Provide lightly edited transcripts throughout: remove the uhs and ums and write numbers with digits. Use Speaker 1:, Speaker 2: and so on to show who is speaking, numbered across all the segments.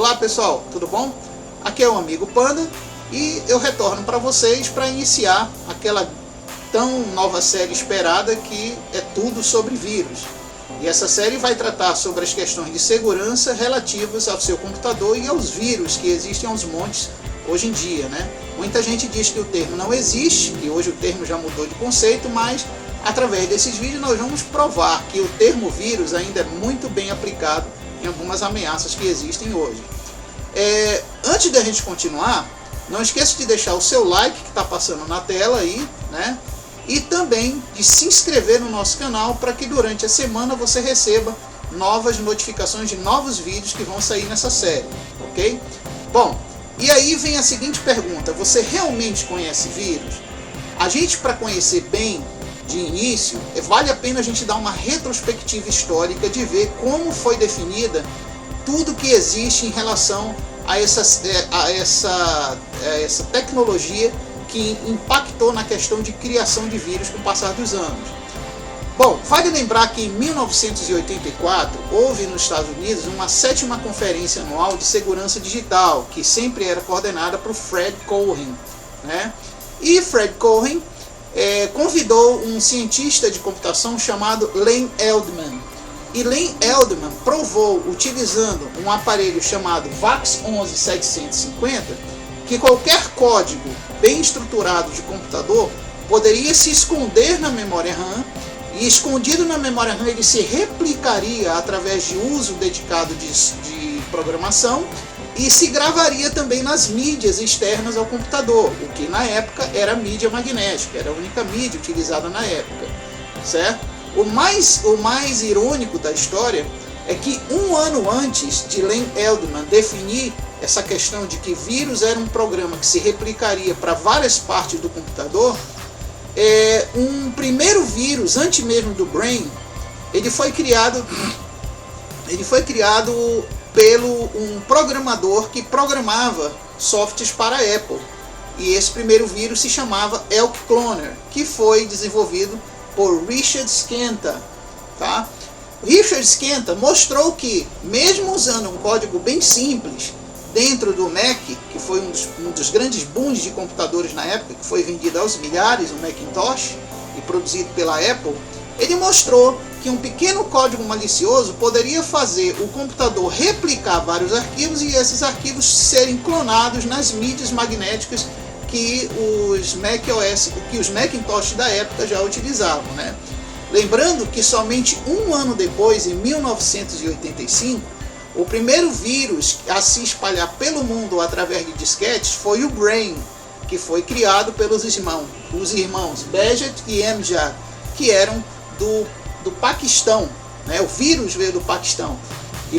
Speaker 1: Olá pessoal, tudo bom? Aqui é o Amigo Panda e eu retorno para vocês para iniciar aquela tão nova série esperada que é tudo sobre vírus. E essa série vai tratar sobre as questões de segurança relativas ao seu computador e aos vírus que existem aos montes hoje em dia, né? Muita gente diz que o termo não existe, que hoje o termo já mudou de conceito, mas através desses vídeos nós vamos provar que o termo vírus ainda é muito bem aplicado em algumas ameaças que existem hoje. Antes da gente continuar, não esqueça de deixar o seu like que está passando na tela aí, né? E também de se inscrever no nosso canal para que durante a semana você receba novas notificações de novos vídeos que vão sair nessa série, ok? Bom, e aí vem a seguinte pergunta: você realmente conhece vírus? A gente, para conhecer bem de início, vale a pena a gente dar uma retrospectiva histórica de ver como foi definida tudo que existe em relação a essa tecnologia que impactou na questão de criação de vírus com o passar dos anos. Bom, vale lembrar que em 1984 houve nos Estados Unidos uma 7ª conferência anual de segurança digital, que sempre era coordenada por Fred Cohen, né? E Fred Cohen convidou um cientista de computação chamado Len Eldman. E Len Eldman provou, utilizando um aparelho chamado VAX 11750, que qualquer código bem estruturado de computador poderia se esconder na memória RAM, e escondido na memória RAM ele se replicaria através de uso dedicado de programação e se gravaria também nas mídias externas ao computador, o que na época era mídia magnética, era a única mídia utilizada na época, certo? O mais irônico da história é que um ano antes de Len Eldman definir essa questão de que vírus era um programa que se replicaria para várias partes do computador, um primeiro vírus, antes mesmo do Brain, ele foi criado pelo um programador que programava softwares para a Apple. E esse primeiro vírus se chamava Elk Cloner, que foi desenvolvido por Richard Skeneta, tá? Richard Skeneta mostrou que, mesmo usando um código bem simples dentro do Mac, que foi um dos grandes booms de computadores na época, que foi vendido aos milhares, o Macintosh, e produzido pela Apple, ele mostrou que um pequeno código malicioso poderia fazer o computador replicar vários arquivos e esses arquivos serem clonados nas mídias magnéticas que os Macintosh da época já utilizavam, né? Lembrando que somente um ano depois, em 1985, o primeiro vírus a se espalhar pelo mundo através de disquetes foi o Brain, que foi criado pelos os irmãos Begget e Amjad, que eram do Paquistão, né? O vírus veio do Paquistão.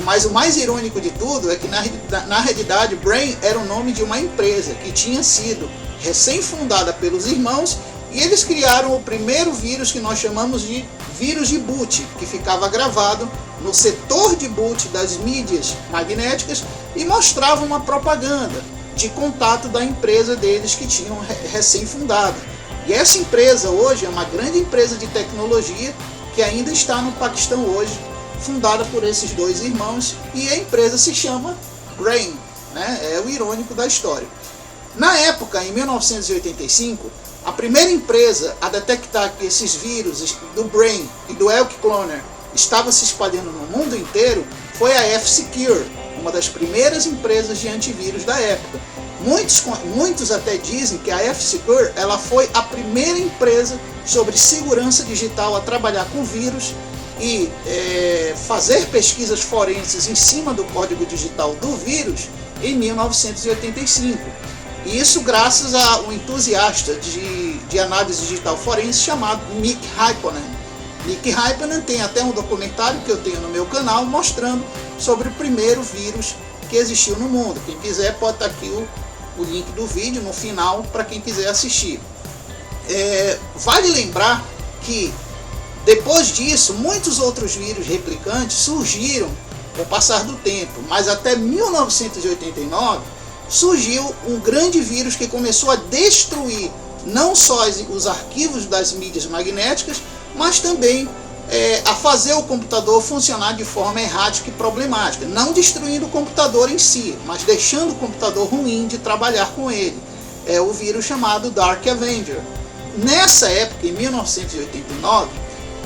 Speaker 1: Mas o mais irônico de tudo é que na realidade Brain era o nome de uma empresa que tinha sido recém-fundada pelos irmãos, e eles criaram o primeiro vírus que nós chamamos de vírus de boot, que ficava gravado no setor de boot das mídias magnéticas e mostrava uma propaganda de contato da empresa deles que tinham recém-fundada. E essa empresa hoje é uma grande empresa de tecnologia que ainda está no Paquistão hoje, fundada por esses dois irmãos, e a empresa se chama Brain, né? É o irônico da história. Na época, em 1985, a primeira empresa a detectar que esses vírus do Brain e do Elk Cloner estavam se espalhando no mundo inteiro foi a F-Secure, uma das primeiras empresas de antivírus da época. Muitos até dizem que a F-Secure ela foi a primeira empresa sobre segurança digital a trabalhar com vírus e fazer pesquisas forenses em cima do código digital do vírus em 1985. E isso graças a um entusiasta de análise digital forense chamado Nick Hypanen. Nick Hypanen tem até um documentário que eu tenho no meu canal mostrando sobre o primeiro vírus que existiu no mundo. Quem quiser pode estar aqui o link do vídeo no final para quem quiser assistir. Vale lembrar que depois disso, muitos outros vírus replicantes surgiram com o passar do tempo, mas até 1989 surgiu um grande vírus que começou a destruir não só os arquivos das mídias magnéticas, mas também a fazer o computador funcionar de forma errática e problemática, não destruindo o computador em si, mas deixando o computador ruim de trabalhar com ele. É o vírus chamado Dark Avenger. Nessa época, em 1989,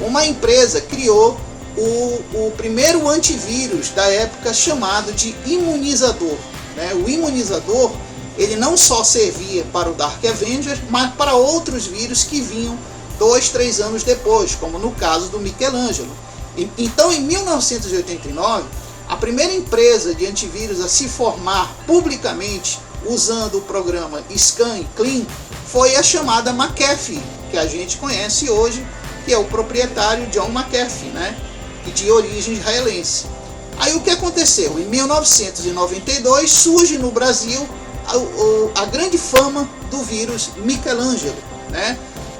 Speaker 1: uma empresa criou o primeiro antivírus da época, chamado de imunizador. O imunizador, ele não só servia para o Dark Avenger, mas para outros vírus que vinham 2, 3 anos depois, como no caso do Michelangelo. Então, em 1989, a primeira empresa de antivírus a se formar publicamente usando o programa Scan e Clean foi a chamada McAfee, que a gente conhece hoje, que é o proprietário John McAfee, de origem israelense. Aí o que aconteceu? Em 1992 surge no Brasil a grande fama do vírus Michelangelo,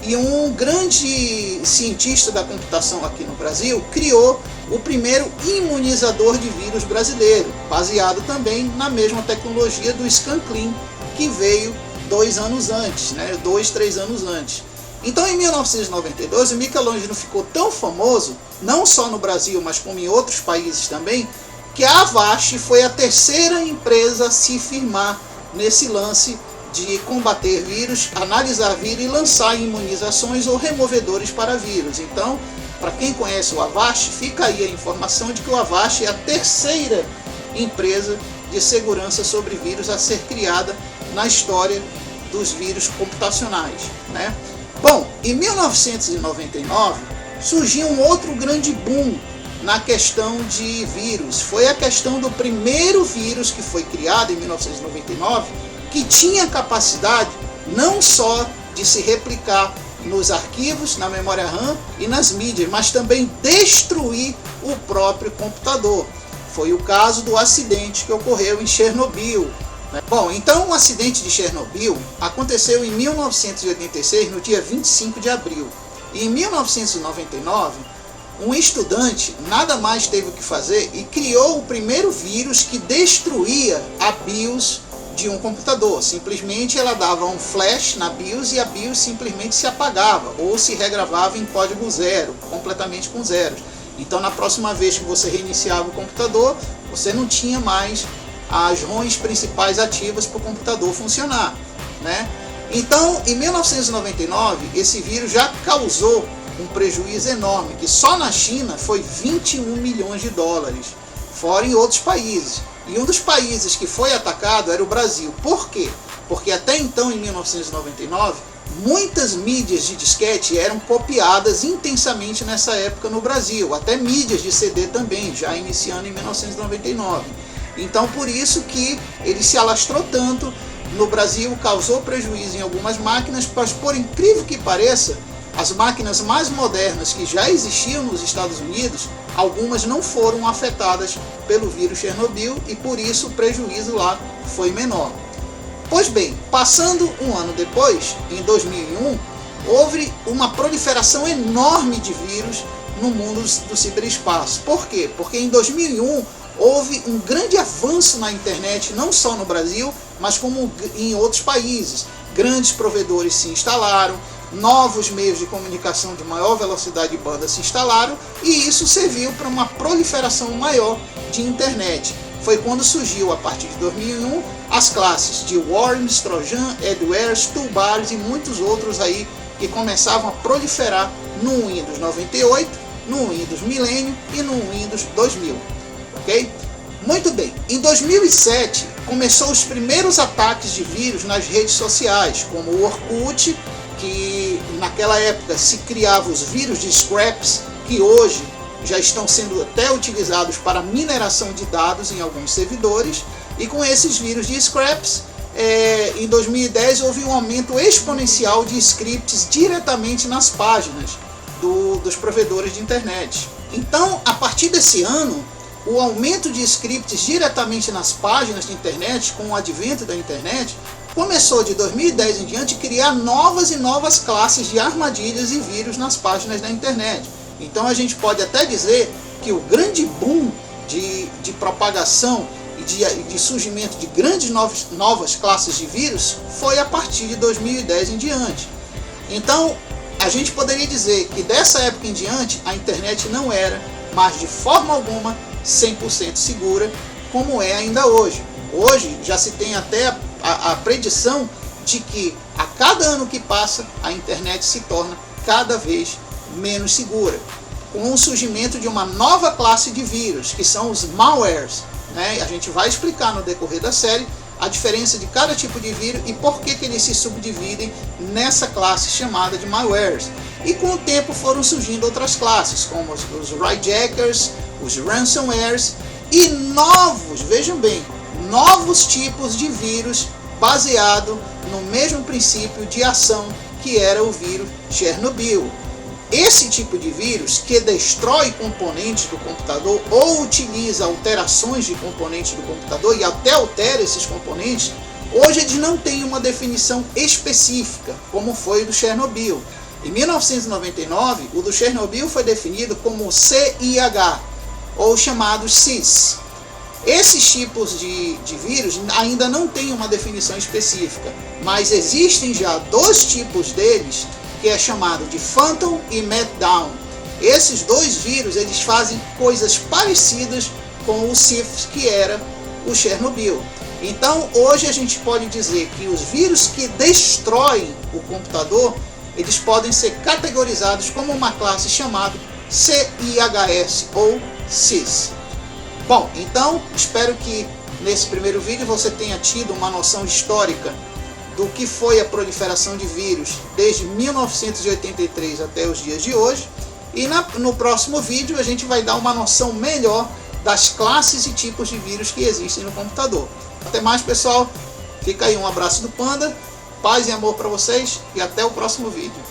Speaker 1: E um grande cientista da computação aqui no Brasil criou o primeiro imunizador de vírus brasileiro, baseado também na mesma tecnologia do ScanClean, que veio 2 anos antes, 2, 3 anos antes. Então, em 1992, o Michelangelo ficou tão famoso, não só no Brasil, mas como em outros países também, que a Avast foi a terceira empresa a se firmar nesse lance de combater vírus, analisar vírus e lançar imunizações ou removedores para vírus. Então, para quem conhece o Avast, fica aí a informação de que o Avast é a terceira empresa de segurança sobre vírus a ser criada na história dos vírus computacionais, Bom, em 1999 surgiu um outro grande boom na questão de vírus. Foi a questão do primeiro vírus que foi criado em 1999, que tinha capacidade não só de se replicar nos arquivos, na memória RAM e nas mídias, mas também destruir o próprio computador. Foi o caso do acidente que ocorreu em Chernobyl. Bom, então o acidente de Chernobyl aconteceu em 1986, no dia 25 de abril. E em 1999, um estudante nada mais teve o que fazer e criou o primeiro vírus que destruía a BIOS de um computador. Simplesmente ela dava um flash na BIOS e a BIOS simplesmente se apagava ou se regravava em código zero, completamente com zeros. Então, na próxima vez que você reiniciava o computador, você não tinha mais as ROMs principais ativas para o computador funcionar, Então, em 1999, esse vírus já causou um prejuízo enorme, que só na China foi 21 milhões de dólares, fora em outros países. E um dos países que foi atacado era o Brasil. Por quê? Porque até então, em 1999, muitas mídias de disquete eram copiadas intensamente nessa época no Brasil, até mídias de CD também, já iniciando em 1999. Então, por isso que ele se alastrou tanto no Brasil, causou prejuízo em algumas máquinas, mas por incrível que pareça, as máquinas mais modernas que já existiam nos Estados Unidos, algumas não foram afetadas pelo vírus Chernobyl e por isso o prejuízo lá foi menor. Pois bem, passando um ano depois, em 2001, houve uma proliferação enorme de vírus no mundo do ciberespaço. Por quê? Porque em 2001 houve um grande avanço na internet, não só no Brasil, mas como em outros países. Grandes provedores se instalaram, novos meios de comunicação de maior velocidade de banda se instalaram e isso serviu para uma proliferação maior de internet. Foi quando surgiu, a partir de 2001, as classes de Worms, Trojan, Adwares, Toolbars e muitos outros aí que começavam a proliferar no Windows 98, no Windows Millennium e no Windows 2000. Ok? Muito bem, em 2007 começou os primeiros ataques de vírus nas redes sociais, como o Orkut, que naquela época se criavam os vírus de scraps, que hoje já estão sendo até utilizados para mineração de dados em alguns servidores, e com esses vírus de scraps, em 2010 houve um aumento exponencial de scripts diretamente nas páginas dos provedores de internet. Então, a partir desse ano, o aumento de scripts diretamente nas páginas de internet, com o advento da internet, começou de 2010 em diante a criar novas e novas classes de armadilhas e vírus nas páginas da internet. Então a gente pode até dizer que o grande boom de propagação e de surgimento de grandes novas classes de vírus foi a partir de 2010 em diante. Então, a gente poderia dizer que dessa época em diante a internet não era mais de forma alguma 100% segura como é ainda hoje. Hoje já se tem até a predição de que a cada ano que passa a internet se torna cada vez menos segura, com o surgimento de uma nova classe de vírus, que são os malwares, né? A gente vai explicar no decorrer da série a diferença de cada tipo de vírus e por que eles se subdividem nessa classe chamada de malwares. E com o tempo foram surgindo outras classes, como os hijackers, os ransomwares e novos, vejam bem, novos tipos de vírus baseado no mesmo princípio de ação que era o vírus Chernobyl. Esse tipo de vírus, que destrói componentes do computador ou utiliza alterações de componentes do computador e até altera esses componentes, hoje eles não têm uma definição específica, como foi o do Chernobyl. Em 1999, o do Chernobyl foi definido como CIH, ou chamado CIS. Esses tipos de vírus ainda não têm uma definição específica, mas existem já dois tipos deles, que é chamado de Phantom e Meltdown. Esses dois vírus eles fazem coisas parecidas com o CIS, que era o Chernobyl. Então hoje a gente pode dizer que os vírus que destroem o computador, eles podem ser categorizados como uma classe chamada CIHS ou CIS. Bom, então espero que nesse primeiro vídeo você tenha tido uma noção histórica do que foi a proliferação de vírus desde 1983 até os dias de hoje. E no próximo vídeo a gente vai dar uma noção melhor das classes e tipos de vírus que existem no computador. Até mais, pessoal. Fica aí um abraço do Panda, paz e amor para vocês e até o próximo vídeo.